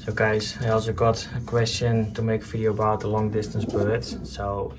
So guys, I also got a question to make a video about the long distance birds. So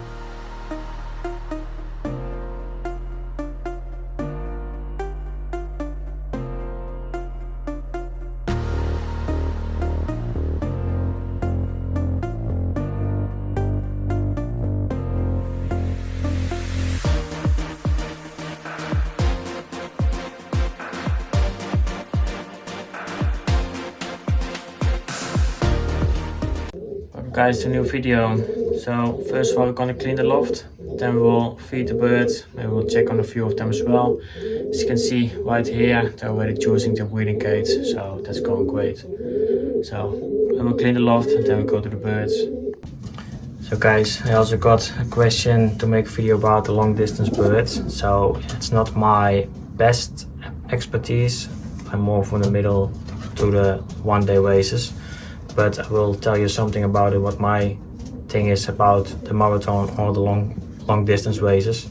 guys, a new video. So first of all, we're gonna clean the loft, then we will feed the birds, and we'll check on a few of them as well. As you can see right here, they're already choosing the breeding cage, so that's going great. So I will clean the loft and then we'll go to the birds. So guys, I also got a question to make a video about the long distance birds. So it's not my best expertise, I'm more from the middle to the one-day races. But I will tell you something about it, what my thing is about the marathon or the long distance races.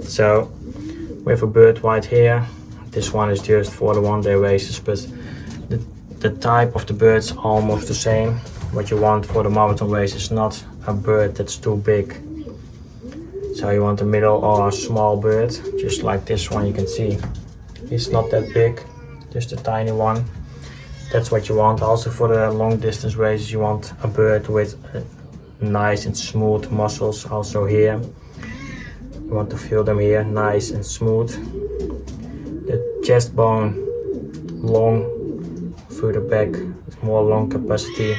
So we have a bird right here. This one is just for the one-day races, but the type of the birds are almost the same. What you want for the marathon race is not a bird that's too big. So you want a middle or a small bird, just like this one. You can see it's not that big, just a tiny one. That's what you want. Also for the long distance races, you want a bird with nice and smooth muscles. Also here, you want to feel them here, nice and smooth. The chest bone long through the back, more lung capacity.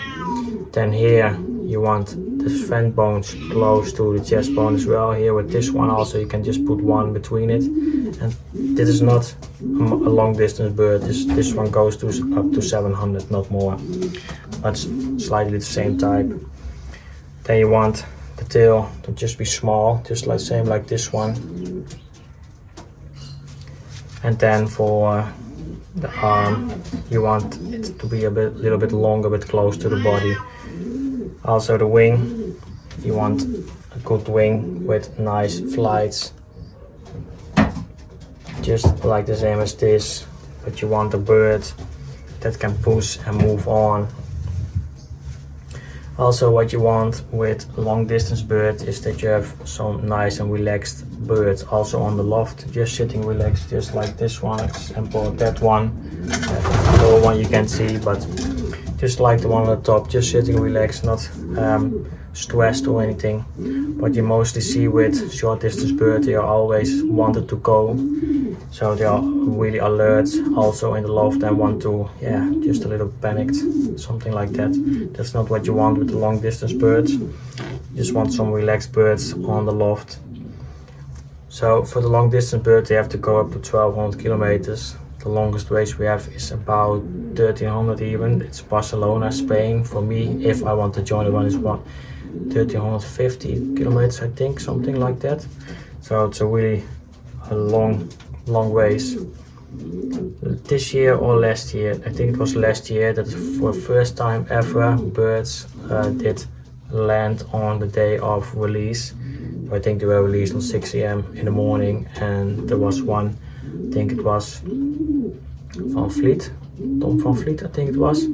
Then here, you want the vent bones close to the chest bone as well. Here with this one also, you can just put one between it. And this is not a long distance bird. This one goes to up to 700, not more, but slightly the same type. Then you want the tail to just be small, just like same like this one. And then for the arm, you want it to be a little bit longer, but close to the body. Also the wing, you want a good wing with nice flights, just like the same as this, but you want a bird that can push and move on. Also what you want with long distance birds is that you have some nice and relaxed birds also on the loft, just sitting relaxed, just like this one, example that one, the other one you can see, but just like the one on the top, just sitting relaxed, not stressed or anything. What you mostly see with short distance birds, they are always wanted to go, so they are really alert also in the loft and want to, just a little panicked, something like that. That's not what you want with the long distance birds. You just want some relaxed birds on the loft. So for the long distance birds, they have to go up to 1200 kilometers. The longest race we have is about 1300 even. It's Barcelona, Spain. For me, if I want to join the one, is 1350 kilometers, I think, something like that. So it's a really long race. This year or last year, I think it was last year, that for the first time ever birds did land on the day of release. I think they were released on 6 a.m. in the morning, and there was one, I think it was Tom Van Vliet, I think it was.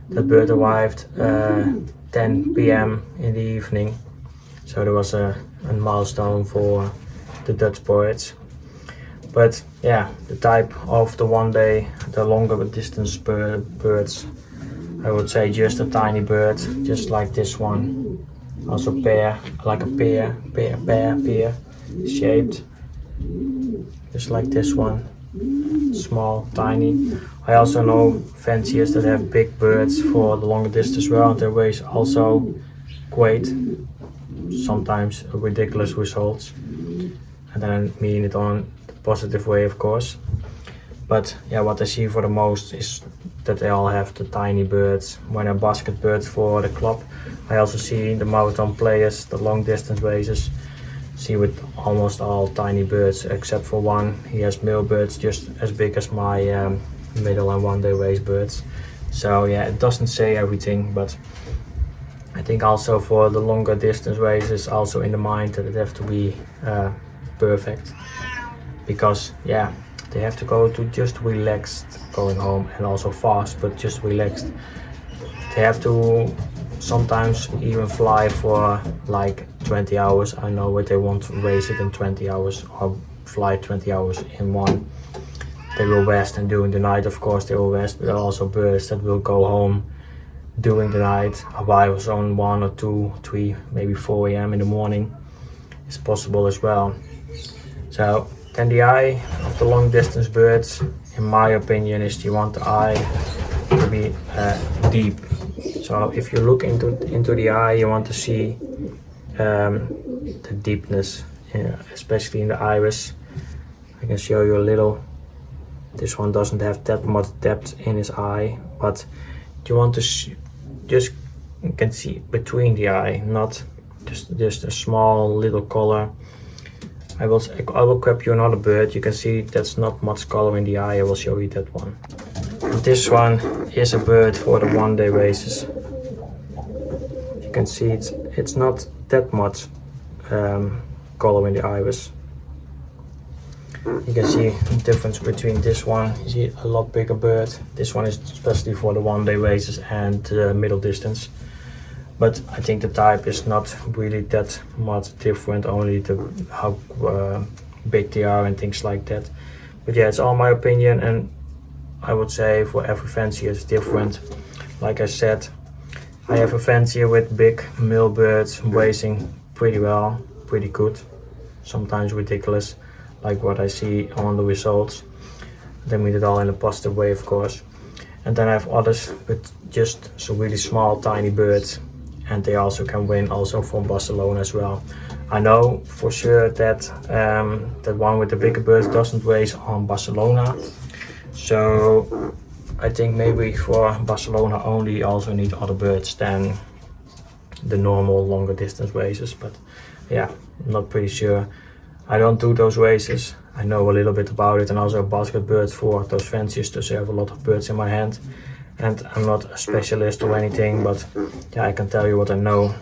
That bird arrived 10 p.m. in the evening. So there was a milestone for the Dutch birds. But yeah, the type of the one day, the longer distance birds, I would say just a tiny bird, just like this one. Also pear, like a pear shaped, just like this one. Small, tiny. I also know fanciers that have big birds for the longer distance round. Their race also great, sometimes ridiculous results, and then I mean it on the positive way, of course. But yeah, what I see for the most is that they all have the tiny birds. When I basket birds for the club, I also see the marathon players, the long distance races, see with almost all tiny birds except for one. He has male birds just as big as my middle and one day race birds. So yeah, it doesn't say everything, but I think also for the longer distance races, also in the mind that it have to be perfect, because yeah, they have to go to just relaxed going home, and also fast, but just relaxed. They have to sometimes even fly for like 20 hours. I know what they want to race it in 20 hours or fly 20 hours in one. They will rest, and during the night of course they will rest, but there are also birds that will go home during the night, arrivals on 1 or 2, 3, maybe 4 a.m. in the morning is possible as well. So then the eye of the long distance birds, in my opinion, is you want the eye to be deep. So if you look into the eye, you want to see the deepness, especially in the iris. I can show you a little. This one doesn't have that much depth in his eye, but you want to just, you can see between the eye, not just a small little color. I will grab you another bird. You can see that's not much color in the eye. I will show you that one. And this one is a bird for the one-day races. You can see it's not that much color in the iris. You can see the difference between this one. You see a lot bigger bird. This one is especially for the one-day races and middle distance. But I think the type is not really that much different, only how big they are and things like that. But yeah, it's all my opinion, and I would say for every fancier it's different. Like I said, I have a fancier with big male birds racing pretty well, pretty good, sometimes ridiculous, like what I see on the results. They mean it all in a positive way, of course. And then I have others with just some really small, tiny birds, and they also can win, also from Barcelona as well. I know for sure that that one with the bigger birds doesn't race on Barcelona. So I think maybe for Barcelona only you also need other birds than the normal longer distance races. But yeah, I'm not pretty sure. I don't do those races. I know a little bit about it, and also basket birds for those fanciers to have a lot of birds in my hand. And I'm not a specialist or anything, but yeah, I can tell you what I know.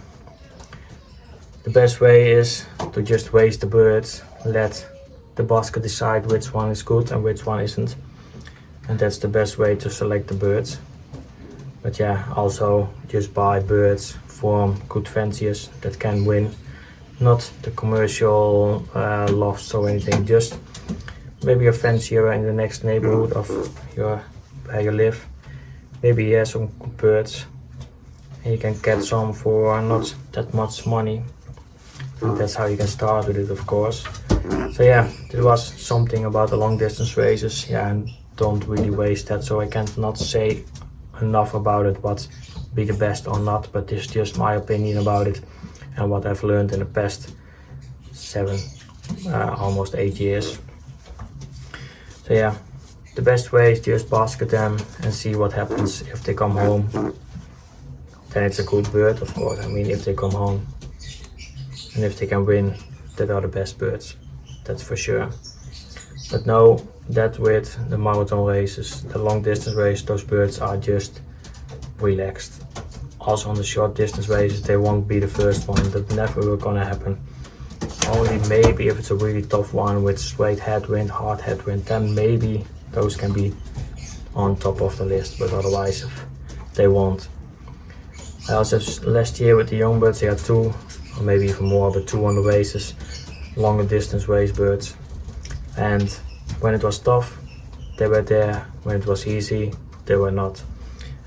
The best way is to just raise the birds, let the basket decide which one is good and which one isn't. And that's the best way to select the birds. But yeah, also just buy birds from good fanciers that can win. Not the commercial lofts or anything, just maybe a fancier in the next neighborhood of where you live. Maybe he has some good birds and you can get some for not that much money. And that's how you can start with it, of course. So yeah, there was something about the long distance races. Yeah, and don't really waste that, so I can't not say enough about it, what be the best or not, but this is just my opinion about it and what I've learned in the past 7, almost 8 years. So yeah, the best way is just basket them and see what happens if they come home. Then it's a good bird, of course. I mean, if they come home and if they can win, that are the best birds, that's for sure. But know that with the marathon races, the long distance race, those birds are just relaxed. Also on the short distance races, they won't be the first one. That never will gonna happen. Only maybe if it's a really tough one with straight headwind, hard headwind, then maybe those can be on top of the list, but otherwise they won't. I also have last year with the young birds, they had 2 or maybe even more, but 2 on the races, longer distance race birds. And when it was tough, they were there. When it was easy, they were not.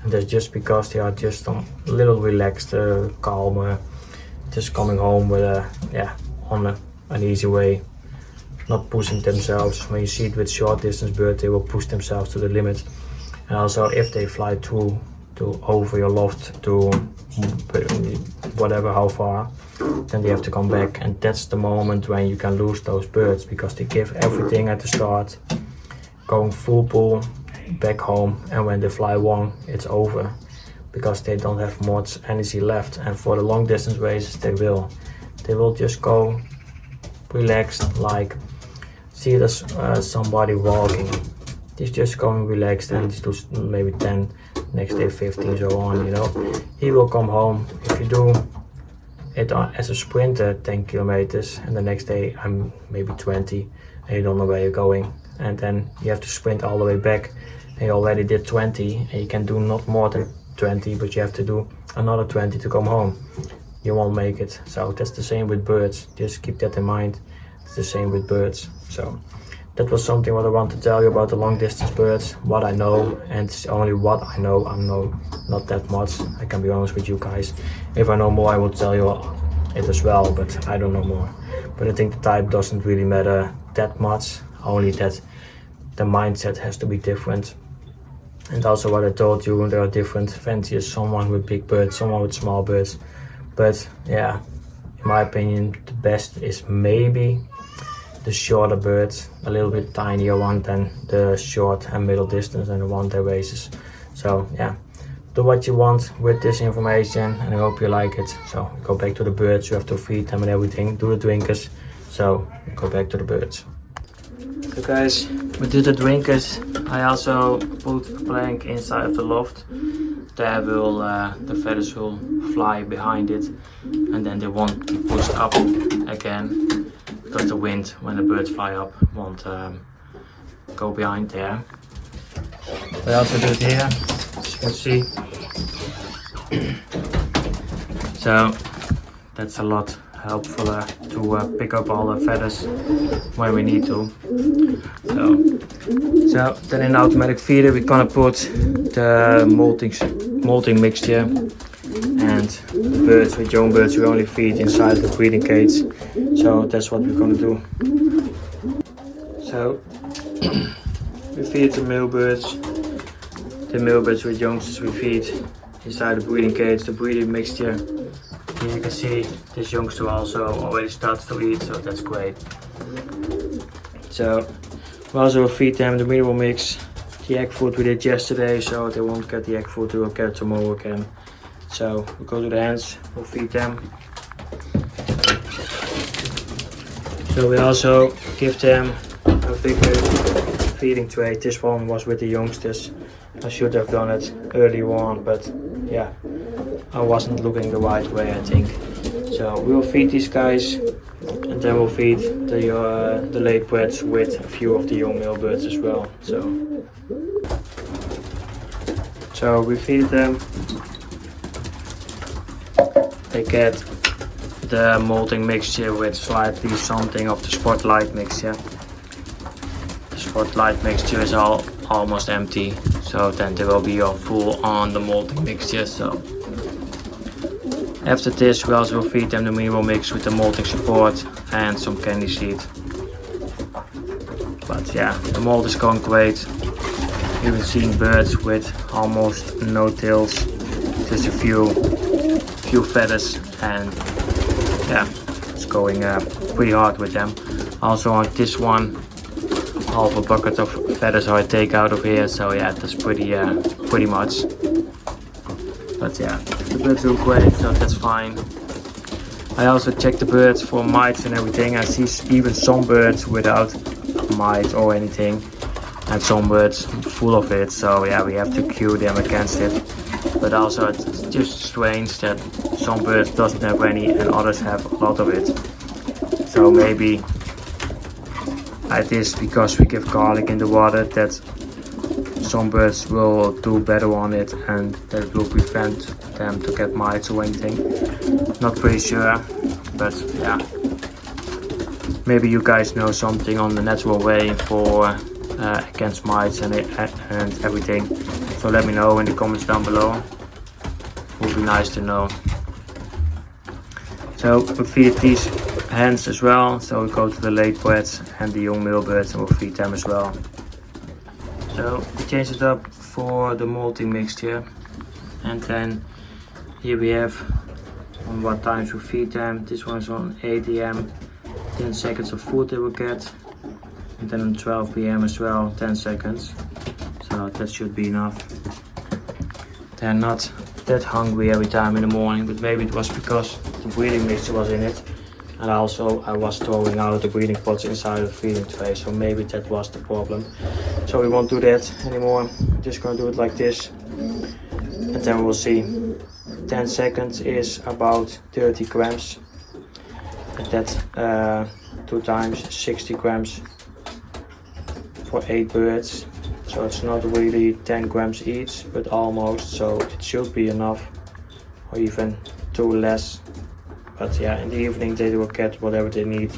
And that's just because they are just a little relaxed, calmer, just coming home with on an easy way, not pushing themselves. When you see it with short distance birds, they will push themselves to the limit. And also if they fly to over your loft to whatever, how far, then they have to come back, and that's the moment when you can lose those birds, because they give everything at the start, going full pull back home, and when they fly one, it's over, because they don't have much energy left. And for the long distance races, they will just go relaxed, like see it as somebody walking. He's just going relaxed, and he's do maybe 10, next day 15, so on, you know. He will come home. If you do it as a sprinter, 10 kilometers, and the next day I'm maybe 20, and you don't know where you're going, and then you have to sprint all the way back, and you already did 20, and you can do not more than 20, but you have to do another 20 to come home. You won't make it. So that's the same with birds. Just keep that in mind. It's the same with birds. So that was something what I want to tell you about the long distance birds, what I know, and it's only what I know. I know not that much, I can be honest with you guys. If I know more, I will tell you it as well, but I don't know more. But I think the type doesn't really matter that much, only that the mindset has to be different. And also what I told you, there are different fanciers, someone with big birds, someone with small birds. But yeah, in my opinion, the best is maybe the shorter birds, a little bit tinier one than the short and middle distance and the one that races. So yeah, do what you want with this information and I hope you like it. So go back to the birds, you have to feed them and everything, do the drinkers. So go back to the birds. So guys, we did the drinkers. I also put a plank inside of the loft. There will the feathers will fly behind it and then they won't be pushed up again. Because the wind, when the birds fly up, won't go behind there. I also do it here, as you can see. So that's a lot helpful to pick up all the feathers when we need to. So then in the automatic feeder we're gonna put the molting mixture, and the birds with young birds we only feed inside the breeding cage. So that's what we're gonna do. So we feed the male birds. The male birds with youngsters we feed inside the breeding cage, the breeding mixture. Here you can see this youngster also already starts to eat, so that's great. So we also will feed them the mineral mix. The egg food we did yesterday, so they won't get the egg food, they will get it tomorrow again. So we go to the hens, we'll feed them. So we also give them a bigger feeding tray. This one was with the youngsters. I should have done it earlier on, but yeah, I wasn't looking the right way, I think. So we'll feed these guys, and then we'll feed the late breds with a few of the young male birds as well. So we feed them. They get the molting mixture with slightly something of the spotlight mixture. The spotlight mixture is almost empty, so then they will be all full on the molting mixture. So after this we also will feed them the mineral mix with the molting support and some candy seed. But yeah, the mold is going great. Even seeing birds with almost no tails, just a few feathers, and yeah, it's going pretty hard with them. Also on this one, half a bucket of feathers I take out of here, so yeah, that's pretty much. But yeah, the birds look great, so that's fine. I also check the birds for mites and everything. I see even some birds without mites or anything, and some birds full of it, so yeah, we have to cue them against it. But also it's just strange that some birds doesn't have any and others have a lot of it. So maybe it is because we give garlic in the water that some birds will do better on it and that will prevent them to get mites or anything. Not pretty sure, but yeah. Maybe you guys know something on the natural way for against mites and everything. So let me know in the comments down below. Would be nice to know. So we feed these hens as well. So we go to the late breds and the young male birds and we'll feed them as well. So we change it up for the molting mixture, and then here we have on what times we feed them. This one's on 8 AM, 10 seconds of food they will get, and then on 12 PM as well, 10 seconds. So that should be enough. They're not that hungry every time in the morning, but maybe it was because the breeding mixture was in it, and also I was throwing out the breeding pots inside the feeding tray, so maybe that was the problem. So we won't do that anymore. I'm just gonna do it like this, and then we'll see. 10 seconds is about 30 grams, and that's 2 times 60 grams for 8 birds. So it's not really 10 grams each, but almost, so it should be enough, or even 2 less. But yeah, in the evening they will get whatever they need.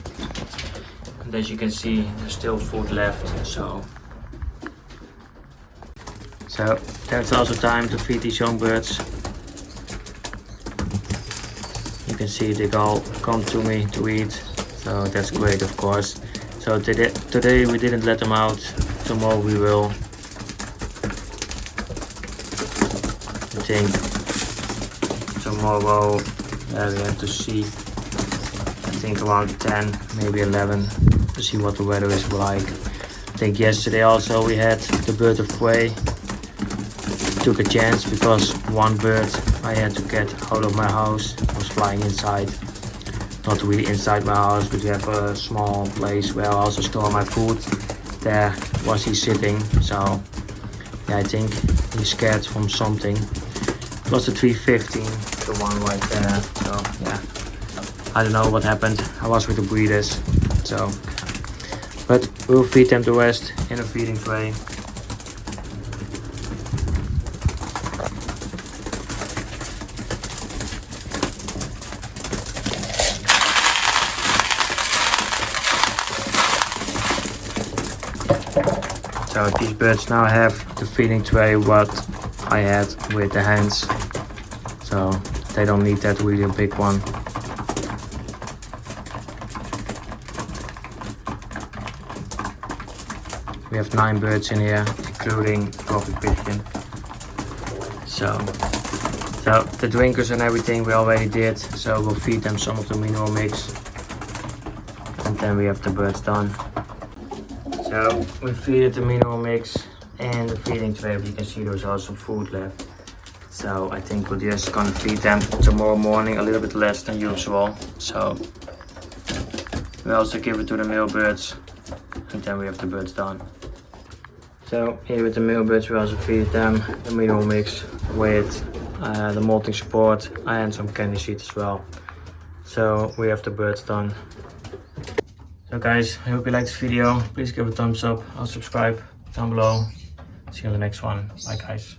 And as you can see, there's still food left, so then it's also time to feed these young birds. You can see they all come to me to eat, so that's great, of course. So today we didn't let them out, tomorrow we will. I think tomorrow we have to see, I think around 10, maybe 11, to see what the weather is like. I think yesterday also we had the bird of prey. Took a chance because one bird I had to get out of my house was flying inside. Not really inside my house, but we have a small place where I also store my food. There was he sitting, so yeah, I think he's scared from something. It was the 315, the one right there, so yeah. I don't know what happened, I was with the breeders, so. But we'll feed them the rest in a feeding tray. So these birds now have the feeding tray what I had with the hands. So they don't need that really big one. We have 9 birds in here, including coffee pigeon. So the drinkers and everything we already did. So we'll feed them some of the mineral mix. And then we have the birds done. So we feed the mineral mix and the feeding tray, but you can see there's also food left. So I think we're just gonna feed them tomorrow morning a little bit less than usual. So we also give it to the male birds and then we have the birds done. So here with the male birds we also feed them the mineral mix with the molting support and some candy seeds as well. So we have the birds done. So guys, I hope you liked this video. Please give it a thumbs up and subscribe down below. See you on the next one. Bye guys.